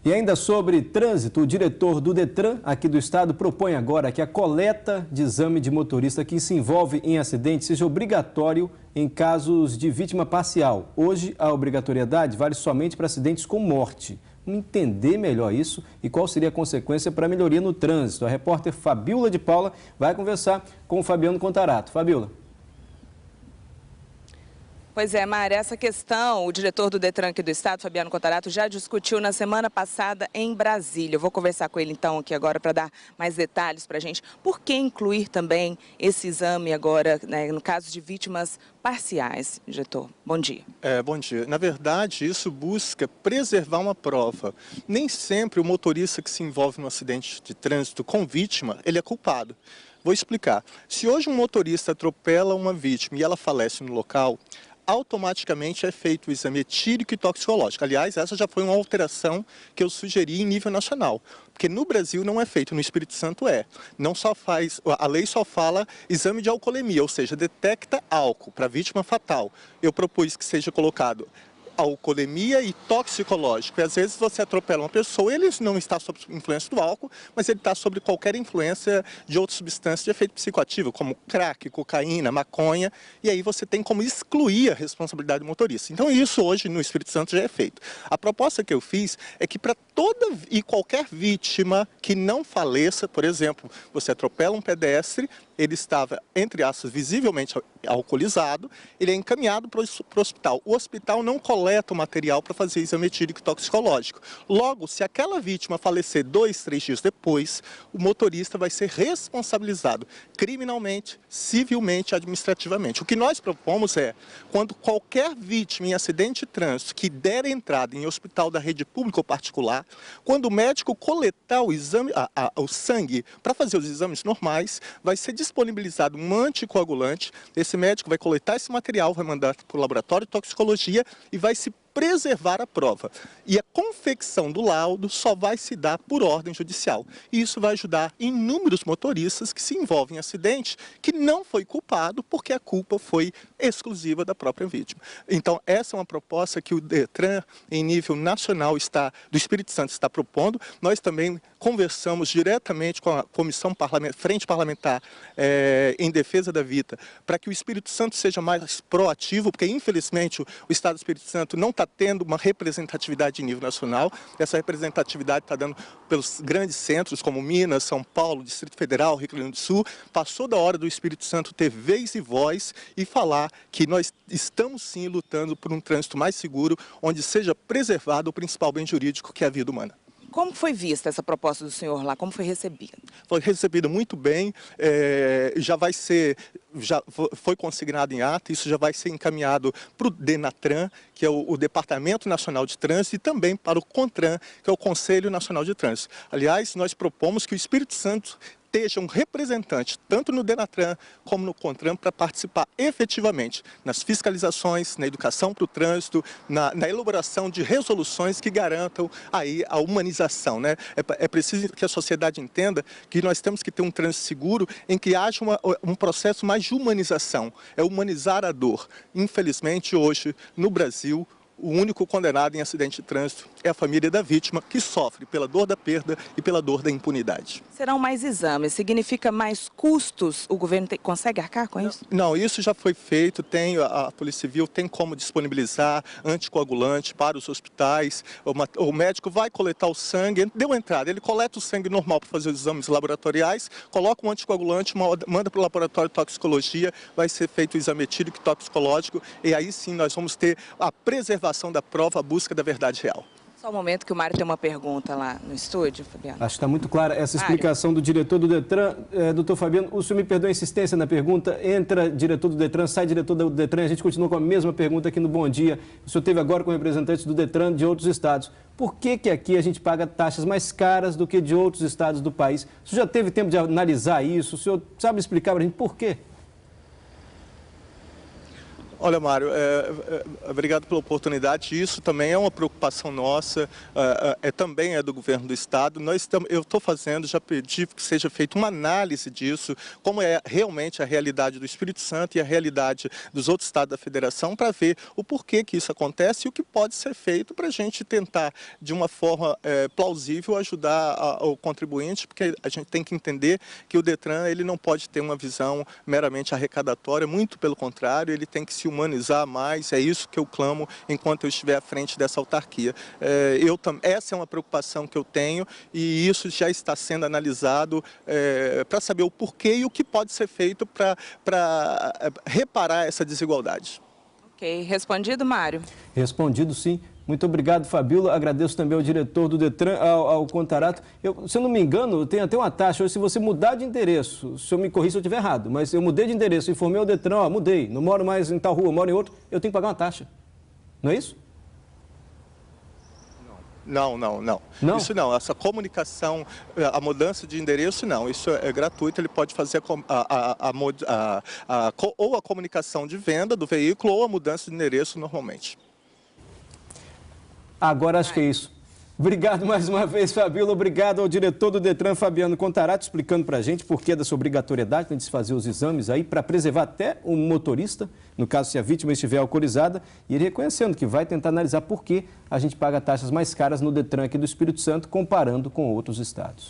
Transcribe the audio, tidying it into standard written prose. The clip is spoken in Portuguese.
E ainda sobre trânsito, o diretor do Detran aqui do estado propõe agora que a coleta de exame de motorista que se envolve em acidente seja obrigatório em casos de vítima parcial. Hoje, a obrigatoriedade vale somente para acidentes com morte. Vamos entender melhor isso e qual seria a consequência para a melhoria no trânsito. A repórter Fabiola de Paula vai conversar com o Fabiano Contarato. Fabiola. Pois é, Mari, essa questão, o diretor do Detran aqui do estado, Fabiano Contarato, já discutiu na semana passada em Brasília. Eu vou conversar com ele então aqui agora para dar mais detalhes para a gente. Por que incluir também esse exame agora, né, no caso de vítimas parciais, diretor? Bom dia. Bom dia. Na verdade, isso busca preservar uma prova. Nem sempre o motorista que se envolve no acidente de trânsito com vítima, ele é culpado. Vou explicar. Se hoje um motorista atropela uma vítima e ela falece no local, automaticamente é feito o exame etílico e toxicológico. Aliás, essa já foi uma alteração que eu sugeri em nível nacional, porque no Brasil não é feito, no Espírito Santo é. Não só faz, a lei só fala exame de alcoolemia, ou seja, detecta álcool para vítima fatal. Eu propus que seja colocado alcoolemia e toxicológico. E às vezes você atropela uma pessoa, ele não está sob influência do álcool, mas ele está sob qualquer influência de outras substâncias de efeito psicoativo, como crack, cocaína, maconha, e aí você tem como excluir a responsabilidade do motorista. Então isso hoje no Espírito Santo já é feito. A proposta que eu fiz é que para toda e qualquer vítima que não faleça, por exemplo, você atropela um pedestre, ele estava, entre aspas, visivelmente alcoolizado, ele é encaminhado para o hospital. O hospital não coleta o material para fazer exame etílico e toxicológico. Logo, se aquela vítima falecer 2, 3 dias depois, o motorista vai ser responsabilizado criminalmente, civilmente, administrativamente. O que nós propomos é, quando qualquer vítima em acidente de trânsito que der entrada em hospital da rede pública ou particular, quando o médico coletar o exame, o sangue para fazer os exames normais, vai ser disponibilizado um anticoagulante. Esse médico vai coletar esse material, vai mandar para o laboratório de toxicologia e vai se preservar a prova. E a confecção do laudo só vai se dar por ordem judicial. E isso vai ajudar inúmeros motoristas que se envolvem em acidente que não foi culpado porque a culpa foi exclusiva da própria vítima. Então, essa é uma proposta que o Detran, em nível nacional, do Espírito Santo, está propondo. Nós também conversamos diretamente com a Comissão Frente Parlamentar em Defesa da Vida, para que o Espírito Santo seja mais proativo, porque, infelizmente, o Estado do Espírito Santo não está tendo uma representatividade em nível nacional. Essa representatividade está dando pelos grandes centros, como Minas, São Paulo, Distrito Federal, Rio Grande do Sul. Passou da hora do Espírito Santo ter vez e voz e falar que nós estamos, sim, lutando por um trânsito mais seguro, onde seja preservado o principal bem jurídico, que é a vida humana. Como foi vista essa proposta do senhor lá? Como foi recebida? Foi recebida muito bem, já foi consignado em ata, isso já vai ser encaminhado para o Denatran, que é o Departamento Nacional de Trânsito, e também para o CONTRAN, que é o Conselho Nacional de Trânsito. Aliás, nós propomos que o Espírito Santo esteja um representante, tanto no Denatran como no CONTRAN, para participar efetivamente nas fiscalizações, na educação para o trânsito, na elaboração de resoluções que garantam aí a humanização, né? É preciso que a sociedade entenda que nós temos que ter um trânsito seguro em que haja um processo mais de humanização, é humanizar a dor. Infelizmente, hoje, no Brasil, o único condenado em acidente de trânsito é a família da vítima, que sofre pela dor da perda e pela dor da impunidade. Serão mais exames, significa mais custos? O governo consegue arcar com isso? Não, isso já foi feito, a Polícia Civil tem como disponibilizar anticoagulante para os hospitais, o médico vai coletar o sangue, deu entrada, ele coleta o sangue normal para fazer os exames laboratoriais, coloca um anticoagulante, manda para o laboratório de toxicologia, vai ser feito o exame etílico e toxicológico, e aí sim nós vamos ter a preservação da prova, a busca da verdade real. Só um momento que o Mário tem uma pergunta lá no estúdio, Fabiano. Acho que está muito clara essa explicação do diretor do Detran. Doutor Fabiano, o senhor me perdoa a insistência na pergunta, entra diretor do Detran, sai diretor do Detran, a gente continua com a mesma pergunta aqui no Bom Dia. O senhor teve agora com representantes do Detran de outros estados. Por que aqui a gente paga taxas mais caras do que de outros estados do país? O senhor já teve tempo de analisar isso? O senhor sabe explicar para a gente por quê? Olha, Mário, obrigado pela oportunidade. Isso também é uma preocupação nossa, também é do governo do estado. Eu estou fazendo, já pedi que seja feita uma análise disso, como é realmente a realidade do Espírito Santo e a realidade dos outros estados da federação, para ver o porquê que isso acontece e o que pode ser feito para a gente tentar, de uma forma plausível, ajudar o contribuinte, porque a gente tem que entender que o Detran ele não pode ter uma visão meramente arrecadatória, muito pelo contrário, ele tem que se humanizar mais, é isso que eu clamo enquanto eu estiver à frente dessa autarquia. Essa é uma preocupação que eu tenho e isso já está sendo analisado para saber o porquê e o que pode ser feito para reparar essa desigualdade. Ok, respondido, Mário? Respondido, sim. Muito obrigado, Fabíola. Agradeço também ao diretor do Detran, ao Contarato. Se eu não me engano, tem até uma taxa. Se você mudar de endereço, o senhor me corrija se eu estiver errado, mas eu mudei de endereço, informei ao Detran, mudei, não moro mais em tal rua, moro em outro, eu tenho que pagar uma taxa. Não é isso? Não. Isso não, essa comunicação, a mudança de endereço não, isso é gratuito, ele pode fazer ou a comunicação de venda do veículo ou a mudança de endereço normalmente. Agora acho que é isso. Obrigado mais uma vez, Fabíola. Obrigado ao diretor do Detran, Fabiano Contarato, explicando para a gente por que dessa obrigatoriedade de se fazer os exames aí para preservar até o motorista, no caso se a vítima estiver alcoolizada, e ele reconhecendo que vai tentar analisar por que a gente paga taxas mais caras no Detran aqui do Espírito Santo, comparando com outros estados.